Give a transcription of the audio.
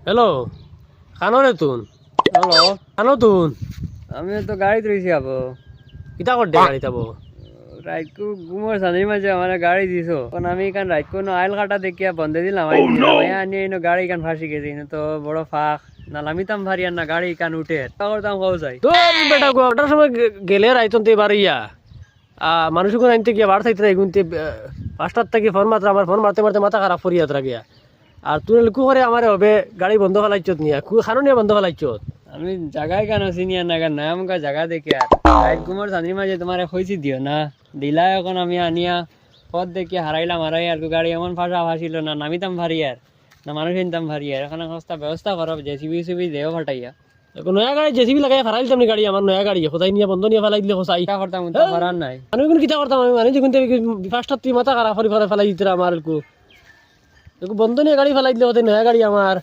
Hello, কানো রে তুন? Hello, কানো তুন? আমি তো গাড়িতে রয়েছি আবো। কিতা করতে গাড়ি যাবো? রাইটকু ঘুমোর সানির মাঝে আমার গাড়ি দিছো, কারণ আমি এখান রাইটকু আইল কাটা দেখিয়া বন্ধে দিলাম। আনি এনে গাড়ি এখান ফাঁসি গেছি, তো বড় ফাঁক না লামিতাম ভারি আর না গাড়ি এখান উঠে করতাম কও যাই। তোর বেটা গোটার সময় গেলে রাইতন তে বাড়ি ইয়া মানুষ কোন আনতে গিয়া বার থাকতে গুনতে 5টার থেকে ফোন মাত্র আমার ফোন মারতে মারতে মাথা খারাপ করিয়া তোরা গিয়া। আর তুই লুকু করে আমার হবে গাড়ি বন্ধ ফেলাইছত নিয়া খানো নিয়ে বন্ধ ফেলাইছত। আমি জায়গায় কেন চিনি আর না কেন না আমাকে জায়গা দেখে আর রাইট ঘুমোর সানির মাঝে তোমার কইছি দিও না দিলা। এখন আমি আনিয়া পথ দেখিয়া হারাইলাম আর গাড়ি এমন ফাঁসা ফাঁসিল না নামিতাম ভারি আর না মানুষ নিতাম ভারি আর। এখন একটা ব্যবস্থা করো, জেসিবি দেহ ফাটাইয়া নয়া গাড়ি জেসিবি লাগাই ফেলাই দিতাম গাড়ি আমার নয়া গাড়ি কোথায় নিয়ে বন্ধ নিয়ে ফেলাই দিলে কোথায় চিন্তা করতাম করার নাই। আমি কোন কিতা করতাম? আমি মানে যখন 5টার তুই মাথা খারাপ করে ফেলাই দিতে আমার বন্ধ নিয়ে গাড়ি ফেলাই দিলে কোথায় নয়া গাড়ি আমার।